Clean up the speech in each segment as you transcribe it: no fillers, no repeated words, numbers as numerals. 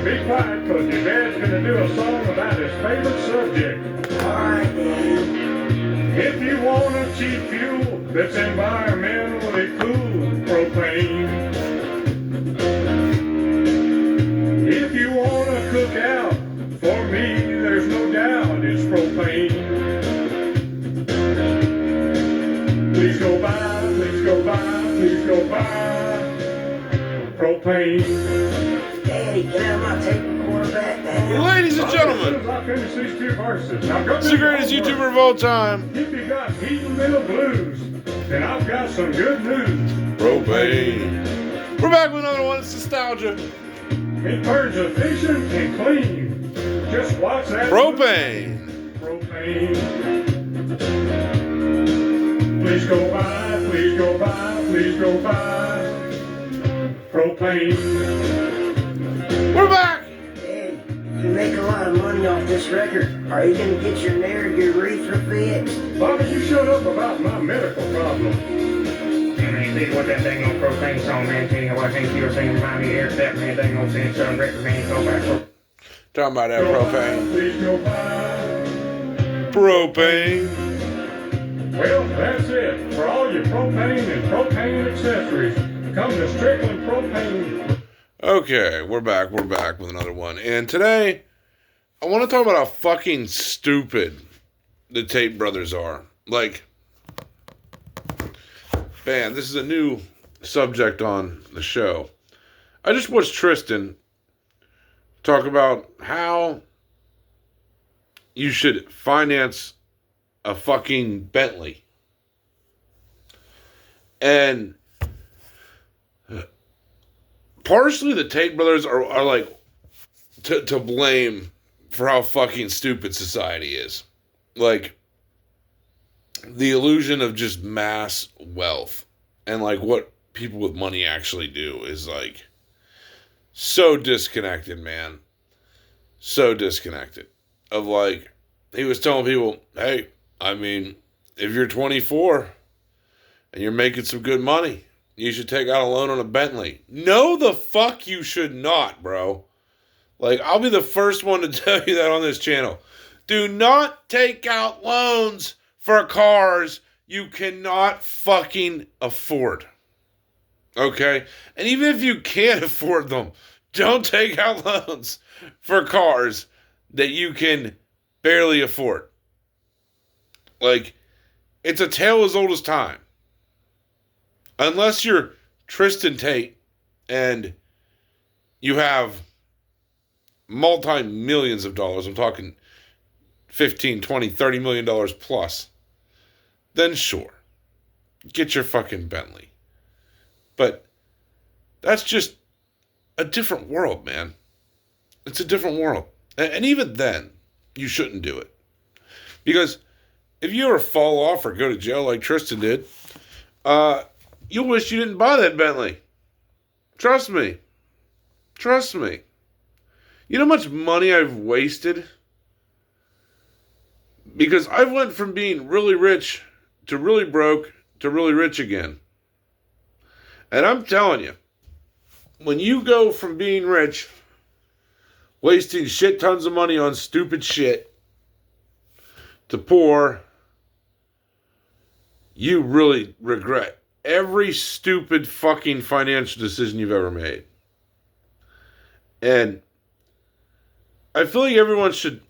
be quiet, because your dad's going to do a song about his favorite subject. All right, Dad. If you want a cheap fuel that's environmentally cool, propane. If you want to cook out, for me, there's no doubt it's propane. Please go buy, please go buy, please go buy propane. Daddy, can I have my tape recorder back now? Ladies and gentlemen, As soon as I finish these two verses, now go it's the greatest YouTuber of all time. If you got heat and middle blues, then I've got some good news. Propane. We're back with another one. It's nostalgia. It burns efficient and clean. Just watch that. Propane. Propane. Please go buy, please go buy, please go buy propane. We're back. Daddy, you make a lot of money off this record. Are you going to get your urethra fixed? Bobby, you shut up about my medical problem. Man, see what that thing on propane song, man. Tell you what, I think you were saying remind me of that man thing on saying some record, man. Go back. Talking about that propane. Please go buy. Propane. Well, that's it. For all your propane and propane accessories, come to Strickland Propane. Okay, we're back with another one. And today, I want to talk about how fucking stupid the Tate brothers are. Like, man, this is a new subject on the show. I just watched Tristan talk about how you should finance a fucking Bentley. And partially the Tate brothers are like to blame for how fucking stupid society is. Like, the illusion of just mass wealth and like what people with money actually do is like so disconnected, man. So disconnected. Of like, he was telling people, hey, I mean, if you're 24 and you're making some good money, you should take out a loan on a Bentley. No, the fuck you should not, bro. Like, I'll be the first one to tell you that on this channel. Do not take out loans for cars you cannot fucking afford. Okay? And even if you can't afford them, don't take out loans for cars that you can barely afford. Like, it's a tale as old as time. Unless you're Tristan Tate and you have multi-millions of dollars, I'm talking 15, 20, 30 million dollars plus, then sure, get your fucking Bentley. But that's just a different world, man. It's a different world. And even then, you shouldn't do it. Because if you ever fall off or go to jail like Tristan did, you'll wish you didn't buy that Bentley. Trust me. Trust me. You know how much money I've wasted? Because I went from being really rich to really broke to really rich again. And I'm telling you, when you go from being rich, wasting shit tons of money on stupid shit, to poor, you really regret every stupid fucking financial decision you've ever made. And I feel like everyone should,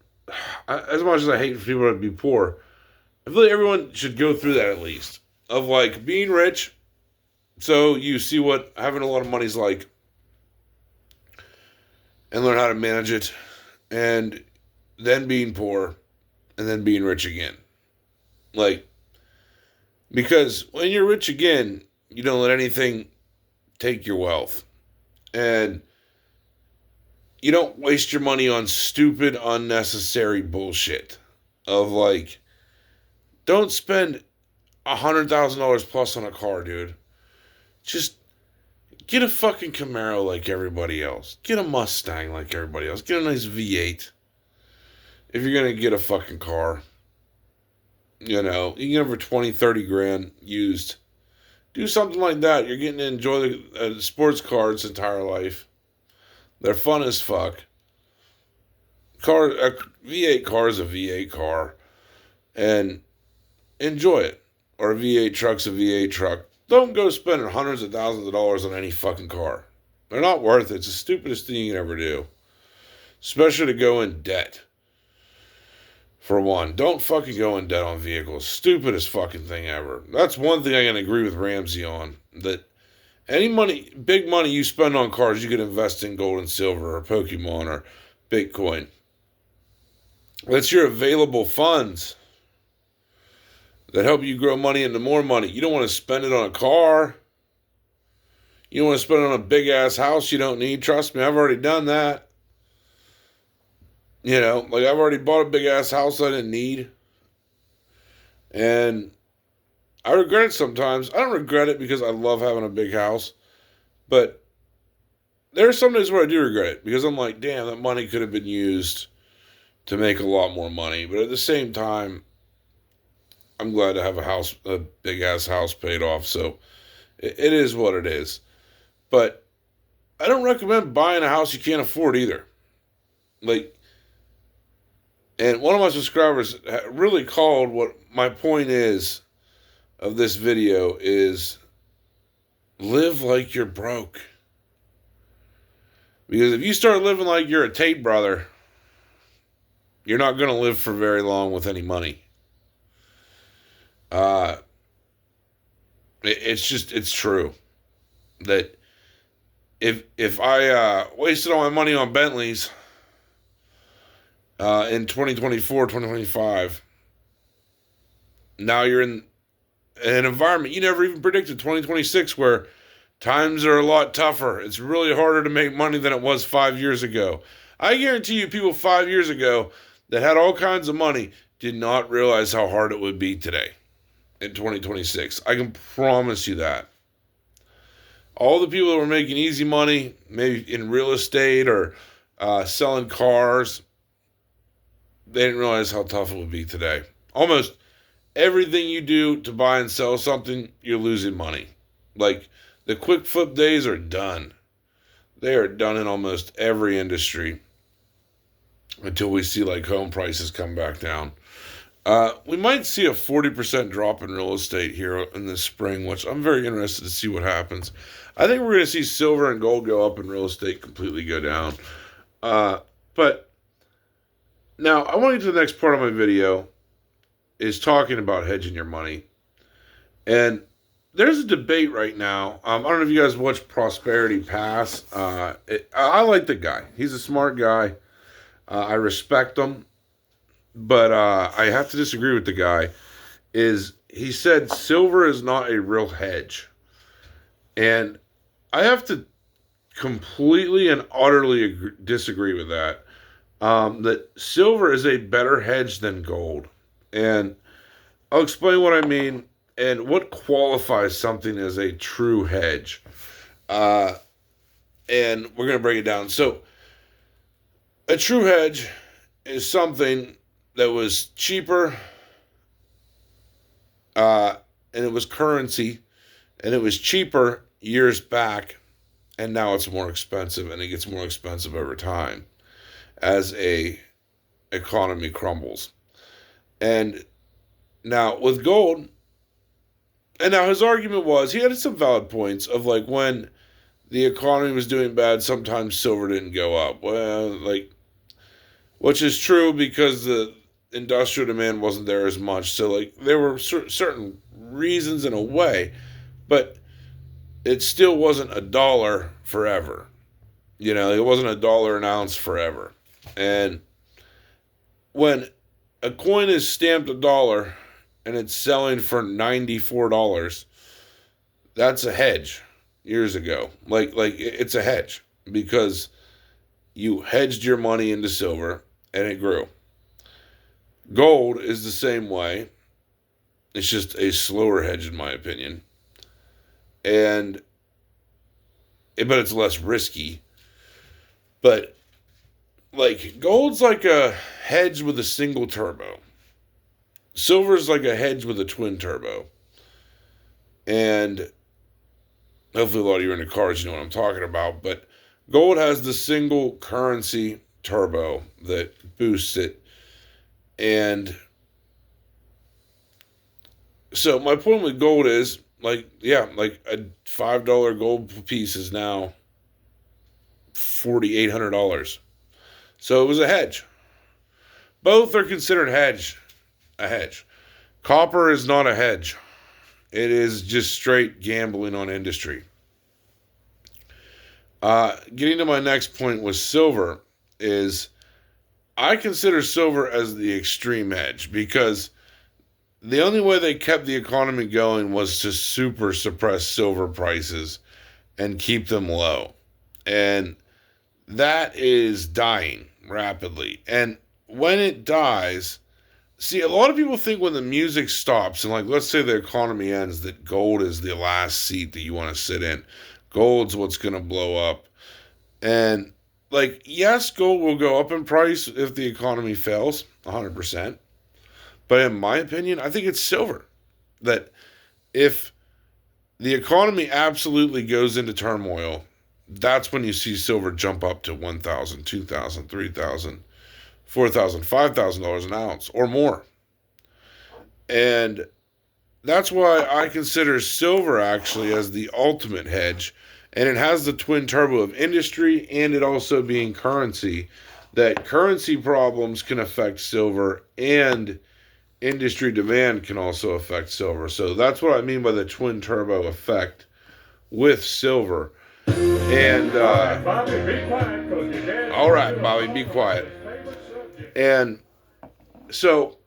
as much as I hate for people to be poor, I feel like everyone should go through that at least. Of like being rich, so you see what having a lot of money's like, and learn how to manage it, and then being poor, and then being rich again. Like, because when you're rich again, you don't let anything take your wealth. And you don't waste your money on stupid, unnecessary bullshit. Of like, don't spend $100,000 plus on a car, dude. Just get a fucking Camaro like everybody else. Get a Mustang like everybody else. Get a nice V8. If you're going to get a fucking car. You know, you can get them for 20, 30 grand used. Do something like that. You're getting to enjoy the sports car its entire life. They're fun as fuck. A V8 car is a V8 car. And enjoy it. Or a V8 truck's a V8 truck. Don't go spending hundreds of thousands of dollars on any fucking car. They're not worth it. It's the stupidest thing you can ever do. Especially to go in debt. For one, don't fucking go in debt on vehicles. Stupidest fucking thing ever. That's one thing I can agree with Ramsey on. That any money, big money you spend on cars, you could invest in gold and silver or Pokemon or Bitcoin. That's your available funds that help you grow money into more money. You don't want to spend it on a car. You don't want to spend it on a big-ass house you don't need. Trust me, I've already done that. You know, like I've already bought a big-ass house I didn't need. And I regret it sometimes. I don't regret it because I love having a big house. But there are some days where I do regret it because I'm like, damn, that money could have been used to make a lot more money. But at the same time, I'm glad to have a big-ass house paid off. So it is what it is. But I don't recommend buying a house you can't afford either. Like, and one of my subscribers really called what my point is of this video is live like you're broke. Because if you start living like you're a Tate brother, you're not going to live for very long with any money. It's true that if I wasted all my money on Bentleys in 2024, 2025, now you're in an environment you never even predicted, 2026, where times are a lot tougher. It's really harder to make money than it was 5 years ago. I guarantee you people 5 years ago that had all kinds of money did not realize how hard it would be today in 2026. I can promise you that. All the people that were making easy money, maybe in real estate or selling cars, they didn't realize how tough it would be today. Almost everything you do to buy and sell something, you're losing money. Like, the quick flip days are done. They are done in almost every industry until we see, like, home prices come back down. We might see a 40% drop in real estate here in the spring, which I'm very interested to see what happens. I think we're going to see silver and gold go up and real estate completely go down. But now I want to get to the next part of my video is talking about hedging your money. And there's a debate right now. I don't know if you guys watch Prosperity Pass. I like the guy. He's a smart guy. I respect him. But I have to disagree with the guy. He said silver is not a real hedge. And I have to completely and utterly disagree with that. That silver is a better hedge than gold. And I'll explain what I mean and what qualifies something as a true hedge. And we're going to break it down. So, a true hedge is something that was cheaper, and it was currency, and it was cheaper years back, and now it's more expensive, and it gets more expensive over time as a economy crumbles. And now with gold, and now his argument was, he had some valid points of like when the economy was doing bad, sometimes silver didn't go up. Well, like, which is true because the industrial demand wasn't there as much. So, like, there were certain reasons in a way, but it still wasn't $1 forever. You know, it wasn't $1 an ounce forever. And when a coin is stamped $1 and it's selling for $94, that's a hedge years ago. Like it's a hedge because you hedged your money into silver and it grew. Gold is the same way. It's just a slower hedge, in my opinion. But it's less risky. But, like, gold's like a hedge with a single turbo. Silver's like a hedge with a twin turbo. And hopefully a lot of you are into cars, you know what I'm talking about. But Gold has the single currency turbo that boosts it. And so my point with gold is, like, yeah, like a $5 gold piece is now $4,800. So it was a hedge. Both are considered a hedge. Copper is not a hedge. It is just straight gambling on industry. Getting to my next point with silver is I consider silver as the extreme hedge because the only way they kept the economy going was to super suppress silver prices and keep them low. And that is dying rapidly. And when it dies, see, a lot of people think when the music stops and, like, let's say the economy ends, that gold is the last seat that you want to sit in. Gold's what's going to blow up. And, like, yes, gold will go up in price if the economy fails, 100%. But in my opinion, I think it's silver. That if the economy absolutely goes into turmoil, that's when you see silver jump up to $1,000, $2,000, $3,000, $4,000, $5,000 an ounce or more. And that's why I consider silver actually as the ultimate hedge. And it has the twin turbo of industry and it also being currency. That currency problems can affect silver and industry demand can also affect silver. So that's what I mean by the twin turbo effect with silver. And Bobby, be quiet, 'cause your dad's all right, Bobby, be quiet. favorite subject. And so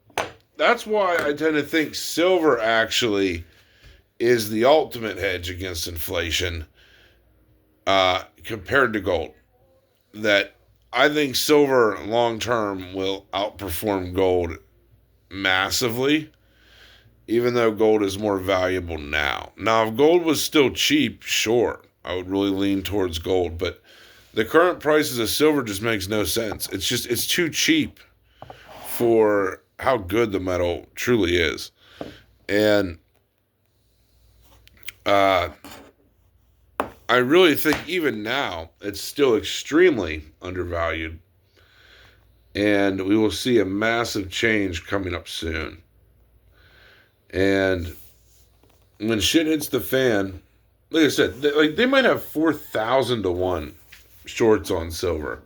that's why I tend to think silver actually is the ultimate hedge against inflation compared to gold. That I think silver long term will outperform gold massively, even though gold is more valuable now. Now, if gold was still cheap, sure, I would really lean towards gold, but the current prices of silver just makes no sense. It's too cheap for how good the metal truly is. And I really think even now it's still extremely undervalued. And we will see a massive change coming up soon. And when shit hits the fan, like I said, they might have 4,000 to 1 shorts on silver.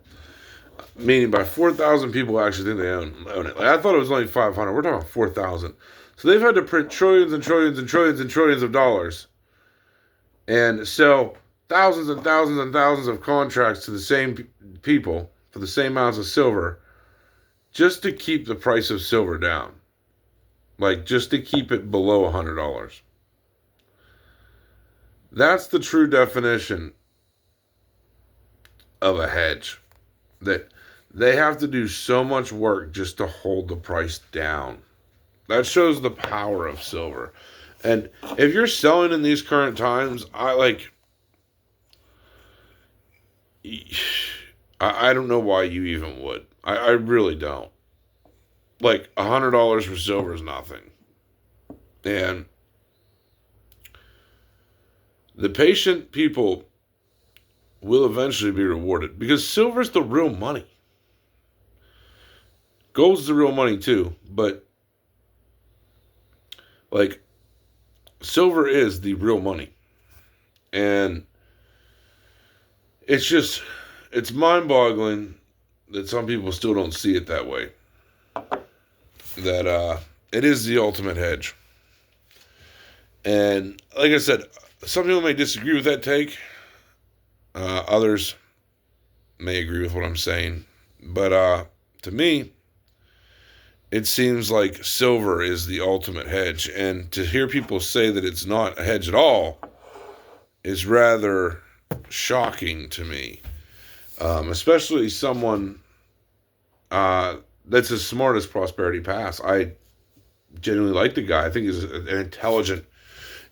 Meaning by 4,000 people actually think they own it. Like, I thought it was only 500. We're talking 4,000. So they've had to print trillions and trillions and trillions and trillions of dollars and sell thousands and thousands and thousands of contracts to the same people for the same amounts of silver just to keep the price of silver down. Like, just to keep it below $100. That's the true definition of a hedge. That they have to do so much work just to hold the price down. That shows the power of silver. And if you're selling in these current times, I don't know why you even would. I really don't. Like, $100 for silver is nothing. And the patient people will eventually be rewarded because silver's the real money. Gold's the real money too, but like, silver is the real money. And it's mind-boggling that some people still don't see it that way. That it is the ultimate hedge. And like I said, some people may disagree with that take. Others may agree with what I'm saying. But to me, it seems like silver is the ultimate hedge. And to hear people say that it's not a hedge at all is rather shocking to me. Especially someone that's as smart as Prosperity Pass. I genuinely like the guy. I think he's an intelligent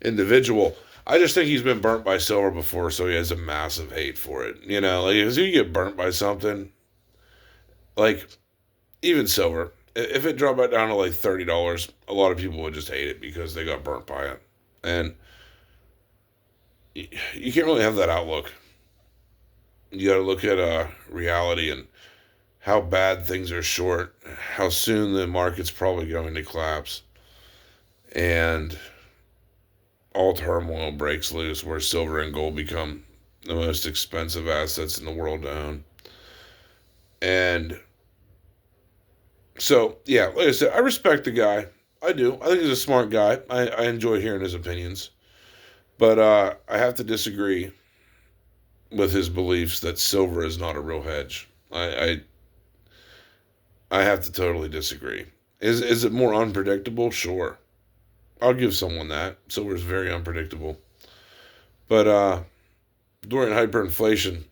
individual. I just think he's been burnt by silver before, so he has a massive hate for it. You know, like, as you get burnt by something, like, even silver, if it dropped back down to like $30, a lot of people would just hate it because they got burnt by it. And you can't really have that outlook. You got to look at reality and how bad things are short, how soon the market's probably going to collapse, and all turmoil breaks loose where silver and gold become the most expensive assets in the world to own. And so, yeah, like I said, I respect the guy. I do. I think he's a smart guy. I enjoy hearing his opinions. But I have to disagree with his beliefs that silver is not a real hedge. I have to totally disagree. Is it more unpredictable? Sure. I'll give someone that. Silver is very unpredictable. But during hyperinflation,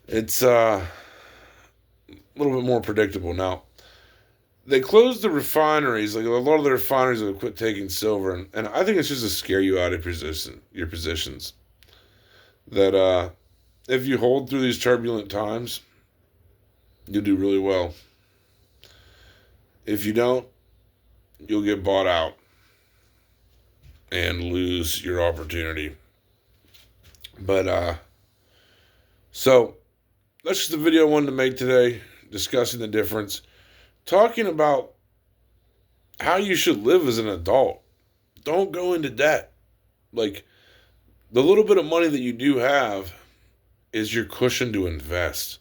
it's a little bit more predictable. Now, they closed the refineries. Like a lot of the refineries have quit taking silver, and I think it's just to scare you out of your positions. That if you hold through these turbulent times, you'll do really well. If you don't, you'll get bought out and lose your opportunity. But so that's just the video I wanted to make today, discussing the difference, talking about how you should live as an adult. Don't go into debt. Like, the little bit of money that you do have is your cushion to invest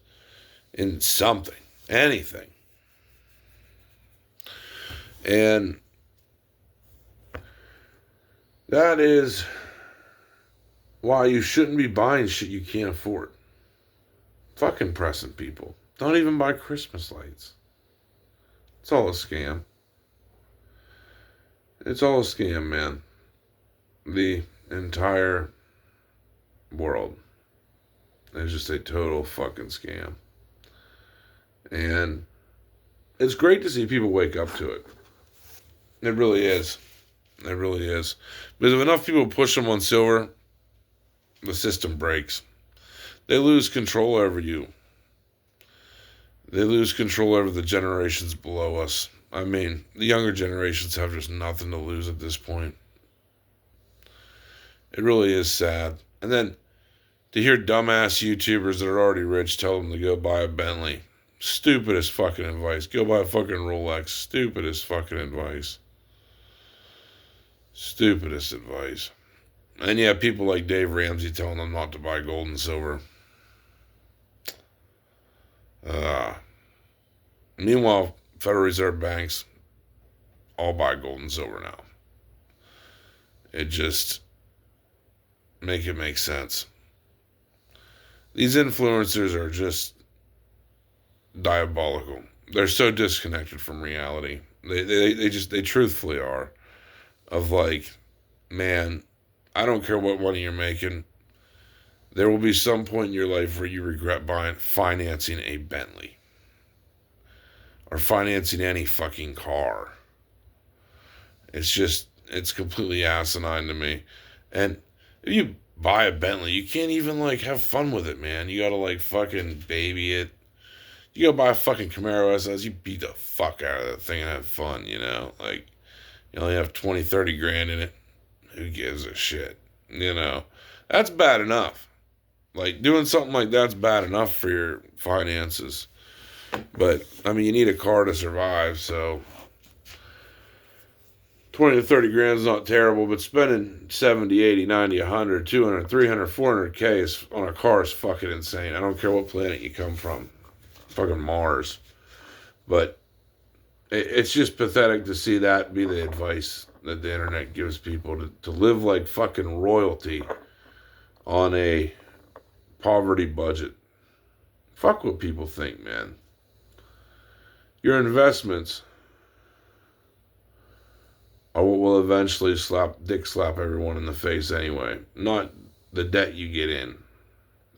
in something, anything. And that is why you shouldn't be buying shit you can't afford. Fucking pressing people. Don't even buy Christmas lights. It's all a scam. It's all a scam, man. The entire world is just a total fucking scam. And it's great to see people wake up to it. It really is. It really is. Because if enough people push them on silver, the system breaks. They lose control over you. They lose control over the generations below us. I mean, the younger generations have just nothing to lose at this point. It really is sad. And then to hear dumbass YouTubers that are already rich tell them to go buy a Bentley. Stupidest fucking advice. Go buy a fucking Rolex. Stupidest fucking advice. Stupidest advice. And yeah, people like Dave Ramsey telling them not to buy gold and silver. Meanwhile, Federal Reserve banks all buy gold and silver now. It just make it make sense. These influencers are just diabolical. They're so disconnected from reality. They truthfully are. Of like, man, I don't care what money you're making. There will be some point in your life where you regret financing a Bentley. Or financing any fucking car. It's completely asinine to me. And if you buy a Bentley, you can't even like have fun with it, man. You gotta like fucking baby it. You go buy a fucking Camaro SS, you beat the fuck out of that thing and have fun, you know? Like, you only have 20, 30 grand in it. Who gives a shit? You know? That's bad enough. Like, doing something like that's bad enough for your finances. But, I mean, you need a car to survive, so 20 to 30 grand is not terrible, but spending 70, 80, 90, 100, 200, 300, 400K on a car is fucking insane. I don't care what planet you come from. Fucking Mars. But it's just pathetic to see that be the advice that the internet gives people to live like fucking royalty on a poverty budget. Fuck what people think, man. Your investments are what will eventually dick slap everyone in the face anyway. Not the debt you get in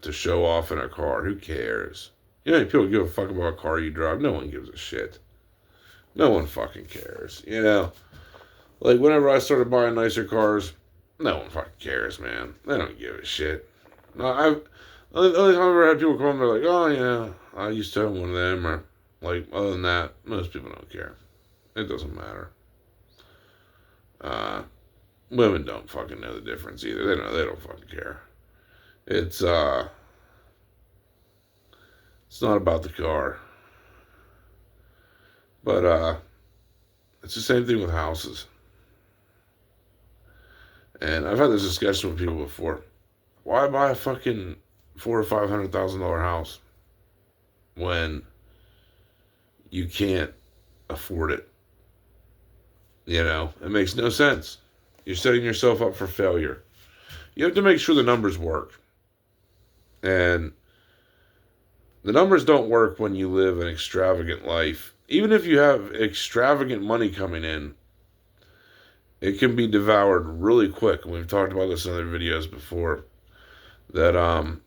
to show off in a car. Who cares? You know, people give a fuck about a car you drive. No one gives a shit. No one fucking cares. You know? Like, whenever I started buying nicer cars, no one fucking cares, man. They don't give a shit. No, the only time I've ever had people come up, they're like, oh, yeah, I used to have one of them, or, like, other than that, most people don't care. It doesn't matter. Women don't fucking know the difference either. They don't fucking care. It's, It's not about the car. But it's the same thing with houses. And I've had this discussion with people before. Why buy a fucking $400,000 or $500,000 house when you can't afford it? You know, it makes no sense. You're setting yourself up for failure. You have to make sure the numbers work. And the numbers don't work when you live an extravagant life. Even if you have extravagant money coming in, it can be devoured really quick. And we've talked about this in other videos before. That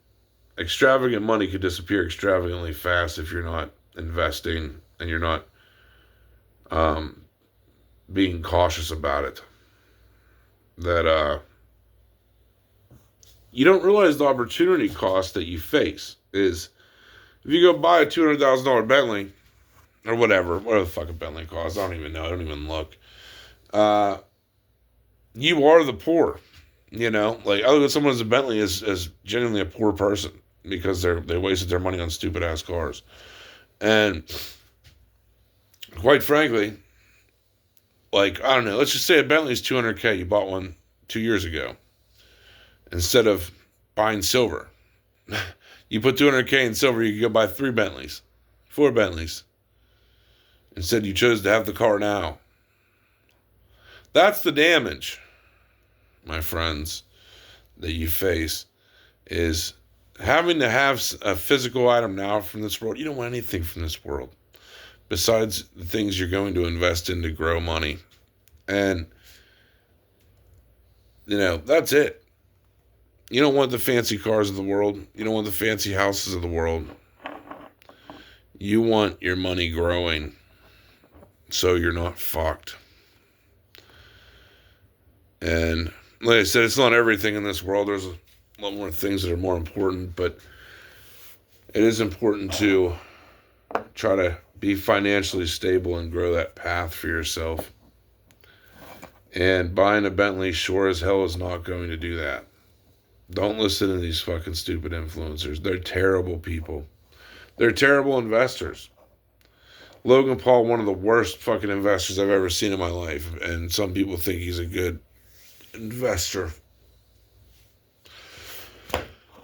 extravagant money could disappear extravagantly fast if you're not investing and you're not being cautious about it. That you don't realize the opportunity cost that you face is if you go buy a $200,000 Bentley or whatever the fuck a Bentley costs. I don't even know. I don't even look. You are the poor. You know, like I look at someone as a Bentley as genuinely a poor person because they wasted their money on stupid ass cars. And quite frankly, like, I don't know, let's just say a Bentley's $200K. You bought one 2 years ago. Instead of buying silver. You put $200K in silver, you could go buy 3 Bentleys. 4 Bentleys. Instead, you chose to have the car now. That's the damage, my friends, that you face, is having to have a physical item now from this world. You don't want anything from this world besides the things you're going to invest in to grow money. And, you know, that's it. You don't want the fancy cars of the world. You don't want the fancy houses of the world. You want your money growing so you're not fucked. And like I said, it's not everything in this world. There's a lot more things that are more important, but it is important to try to be financially stable and grow that path for yourself. And buying a Bentley sure as hell is not going to do that. Don't listen to these fucking stupid influencers. They're terrible people. They're terrible investors. Logan Paul, one of the worst fucking investors I've ever seen in my life. And some people think he's a good investor.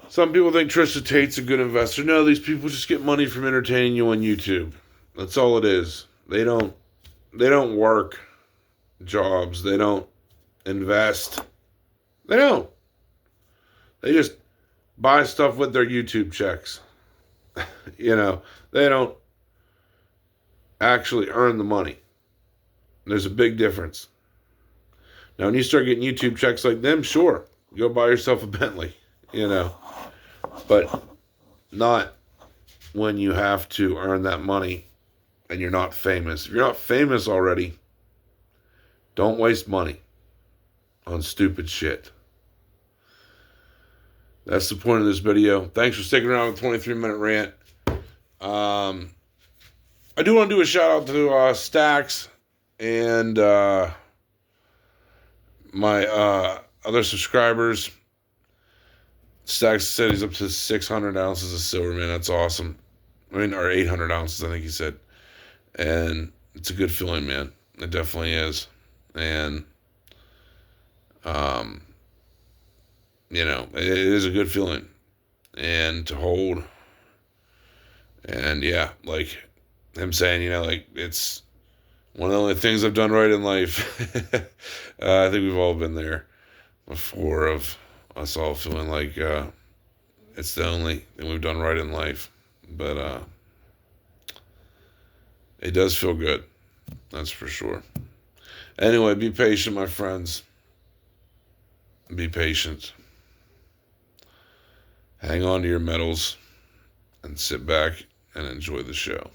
Some people think Trisha Tate's a good investor. No, these people just get money from entertaining you on YouTube. That's all it is. They don't work jobs. They don't invest. They don't. They just buy stuff with their YouTube checks. You know, they don't actually earn the money. There's a big difference. Now, when you start getting YouTube checks like them, sure, go buy yourself a Bentley, you know. But not when you have to earn that money and you're not famous. If you're not famous already, don't waste money on stupid shit. That's the point of this video. Thanks for sticking around with 23-minute rant. I do want to do a shout out to Stacks and my other subscribers. Stacks said he's up to 600 ounces of silver, man. That's awesome. I mean, or 800 ounces, I think he said. And it's a good feeling, man. It definitely is. And you know, it is a good feeling and to hold. And yeah, like him saying, you know, like it's one of the only things I've done right in life. I think we've all been there before, of us all feeling like it's the only thing we've done right in life. But it does feel good. That's for sure. Anyway, be patient, my friends. Be patient. Hang on to your medals and sit back and enjoy the show.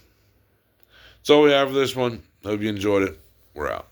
That's all we have for this one. Hope you enjoyed it. We're out.